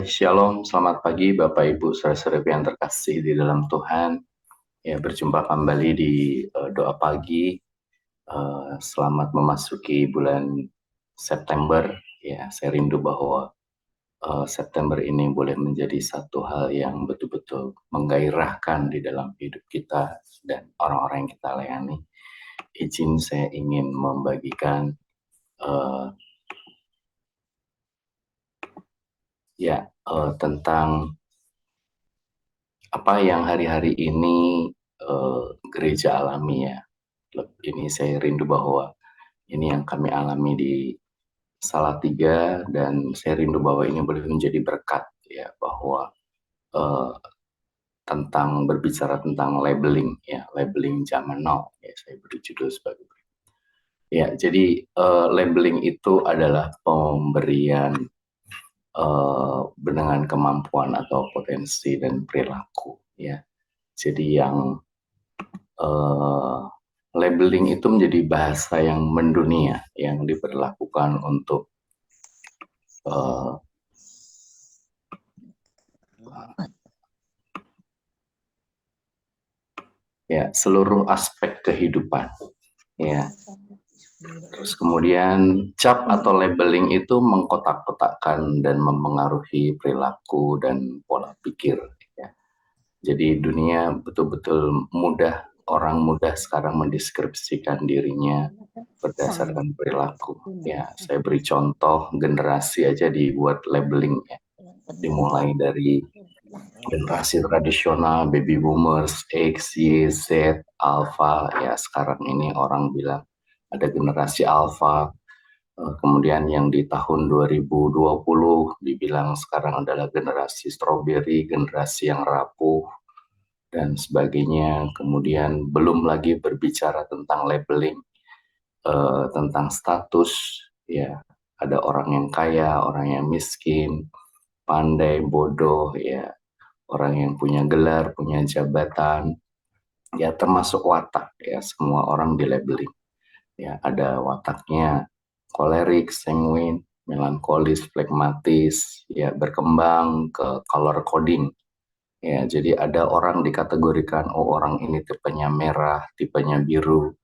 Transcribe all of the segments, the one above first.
Shalom, selamat pagi Bapak Ibu saudara-saudara yang terkasih di dalam Tuhan. Ya, berjumpa kembali di doa pagi. Selamat memasuki bulan September. Ya, saya rindu bahwa September ini boleh menjadi satu hal yang betul-betul menggairahkan di dalam hidup kita dan orang-orang yang kita layani. Izin saya ingin membagikan tentang apa yang hari-hari ini gereja alami ya. Ini saya rindu bahwa ini yang kami alami di Salatiga, dan saya rindu bahwa ini boleh menjadi berkat ya, bahwa eh, berbicara tentang labeling ya, labeling zaman now ya, saya beri judul sebagai ya. Jadi labeling itu adalah pemberian dengan kemampuan atau potensi dan perilaku ya. Jadi yang labeling itu menjadi bahasa yang mendunia yang diberlakukan untuk seluruh aspek kehidupan ya. Terus kemudian cap atau labeling itu mengkotak-kotakkan dan mempengaruhi perilaku dan pola pikir ya. Jadi dunia betul-betul orang mudah sekarang mendeskripsikan dirinya berdasarkan perilaku ya. Saya beri contoh, generasi aja dibuat labeling ya, dimulai dari generasi tradisional, baby boomers, X, Y, Z, Alpha ya. Sekarang ini orang bilang ada generasi Alpha. Kemudian yang di tahun 2020 dibilang sekarang adalah generasi strawberry, generasi yang rapuh dan sebagainya. Kemudian belum lagi berbicara tentang labeling, tentang status ya. Ada orang yang kaya, orang yang miskin, pandai, bodoh ya, orang yang punya gelar, punya jabatan ya, termasuk watak ya. Semua orang di labeling ya. Ada wataknya kolerik, sanguin, melankolis, flekmatis ya, berkembang ke color coding ya. Jadi ada orang dikategorikan, oh orang ini tipenya merah, tipenya biru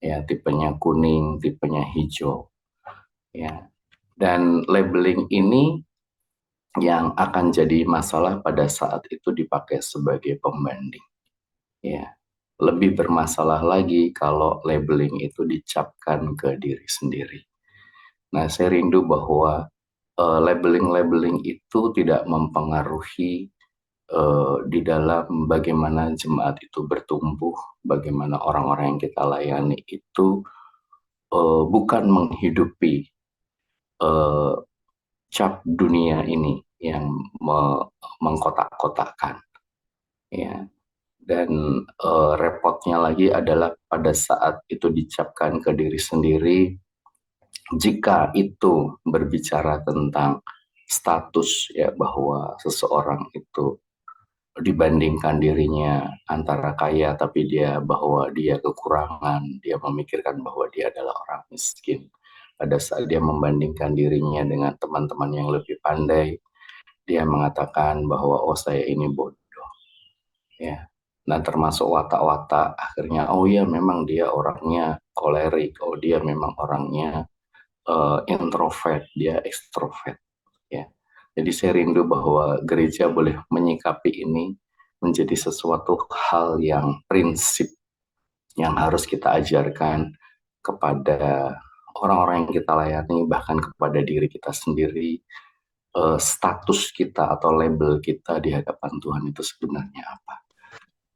ya, tipenya kuning, tipenya hijau ya. Dan labeling ini yang akan jadi masalah pada saat itu dipakai sebagai pembanding ya. Lebih bermasalah lagi kalau labeling itu dicapkan ke diri sendiri. Nah, saya rindu bahwa labeling-labeling itu tidak mempengaruhi di dalam bagaimana jemaat itu bertumbuh, bagaimana orang-orang yang kita layani itu bukan menghidupi uh, cap dunia ini yang mengkotak-kotakkan ya. Dan repotnya lagi adalah pada saat itu dicapkan ke diri sendiri, jika itu berbicara tentang status ya, bahwa seseorang itu dibandingkan dirinya antara kaya tapi bahwa dia kekurangan, dia memikirkan bahwa dia adalah orang miskin. Pada saat dia membandingkan dirinya dengan teman-teman yang lebih pandai, dia mengatakan bahwa oh saya ini bodoh ya. Nah, termasuk watak-watak akhirnya, oh ya memang dia orangnya kolerik, oh dia memang orangnya introvert, dia ekstrovert ya. Jadi saya rindu bahwa gereja boleh menyikapi ini menjadi sesuatu hal yang prinsip yang harus kita ajarkan kepada orang-orang yang kita layani, bahkan kepada diri kita sendiri. Status kita atau label kita di hadapan Tuhan itu sebenarnya apa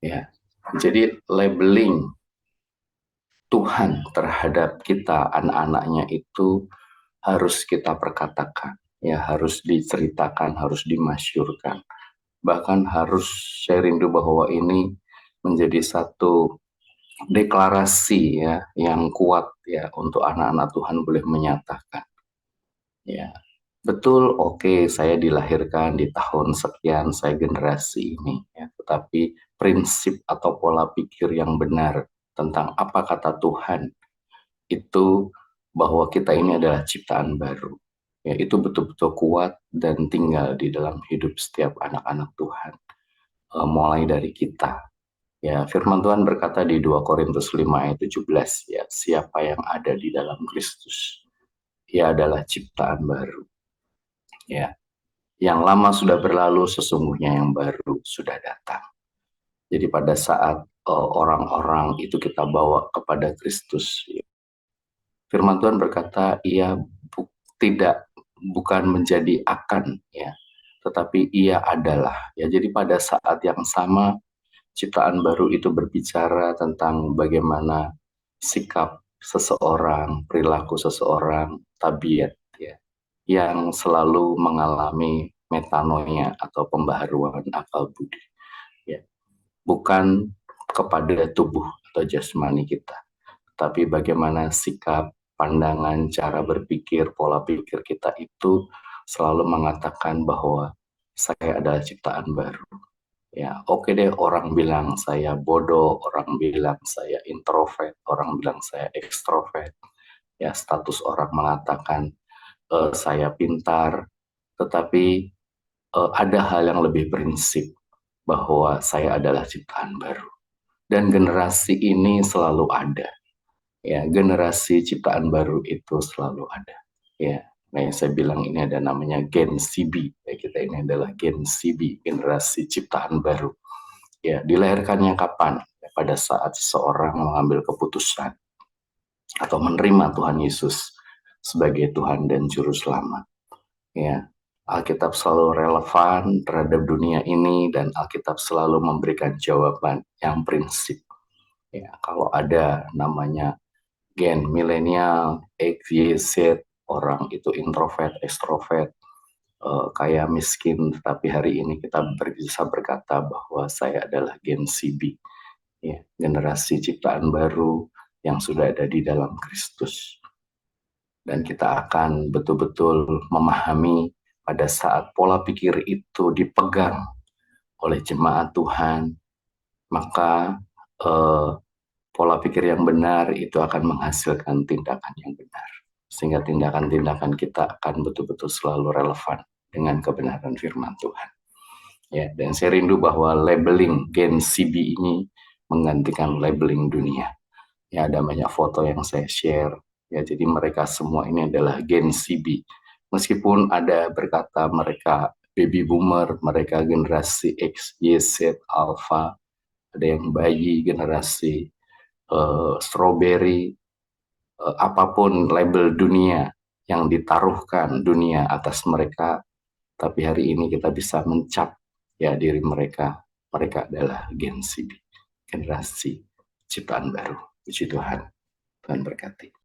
ya. Jadi labeling Tuhan terhadap kita, anak-anaknya, itu harus kita perkatakan ya, harus diceritakan, harus dimasyurkan, bahkan harus, saya rindu bahwa ini menjadi satu deklarasi ya yang kuat ya, untuk anak-anak Tuhan boleh menyatakan ya, betul, oke, saya dilahirkan di tahun sekian, saya generasi ini ya, tetapi prinsip atau pola pikir yang benar tentang apa kata Tuhan itu bahwa kita ini adalah ciptaan baru ya itu betul-betul kuat dan tinggal di dalam hidup setiap anak-anak Tuhan, mulai dari kita. Ya, firman Tuhan berkata di 2 Korintus 5 ayat 17, ya, siapa yang ada di dalam Kristus, ia adalah ciptaan baru. Ya, yang lama sudah berlalu, sesungguhnya yang baru sudah datang. Jadi pada saat orang-orang itu kita bawa kepada Kristus, ya, firman Tuhan berkata, ia bukan menjadi akan, ya, tetapi ia adalah. Ya, jadi pada saat yang sama ciptaan baru itu berbicara tentang bagaimana sikap seseorang, perilaku seseorang, tabiat, ya, yang selalu mengalami metanoia atau pembaharuan akal budi, ya, bukan kepada tubuh atau jasmani kita, tapi bagaimana sikap, pandangan, cara berpikir, pola pikir kita itu selalu mengatakan bahwa saya adalah ciptaan baru. Ya, oke deh, orang bilang saya bodoh, orang bilang saya introvert, orang bilang saya ekstrovert. Ya, status orang mengatakan saya pintar, tetapi ada hal yang lebih prinsip bahwa saya adalah ciptaan baru. Dan generasi ini selalu ada. Ya, generasi ciptaan baru itu selalu ada. Ya, nah yang saya bilang ini ada namanya Gen CB. Ya, kita ini adalah Gen CB, generasi ciptaan baru. Ya, dilahirkannya kapan? Ya, pada saat seseorang mengambil keputusan atau menerima Tuhan Yesus sebagai Tuhan dan Juru Selamat. Ya, Alkitab selalu relevan terhadap dunia ini dan Alkitab selalu memberikan jawaban yang prinsip. Ya, kalau ada namanya gen milenial, X, Y, Z, orang itu introvert, extrovert, kaya miskin, tapi hari ini kita bisa berkata bahwa saya adalah gen CB, ya, generasi ciptaan baru yang sudah ada di dalam Kristus. Dan kita akan betul-betul memahami pada saat pola pikir itu dipegang oleh jemaat Tuhan, maka pola pikir yang benar itu akan menghasilkan tindakan yang benar. Sehingga tindakan-tindakan kita akan betul-betul selalu relevan dengan kebenaran firman Tuhan. Ya, dan saya rindu bahwa labeling Gen CB ini menggantikan labeling dunia. Ya, ada banyak foto yang saya share. Ya, jadi mereka semua ini adalah Gen CB. Meskipun ada berkata mereka baby boomer, mereka generasi X, Y, Z, Alpha, ada yang bayi generasi strawberry, apapun label dunia yang ditaruhkan dunia atas mereka, tapi hari ini kita bisa mencap ya diri mereka adalah Gen Z, generasi ciptaan baru. Puji Tuhan, Tuhan berkati.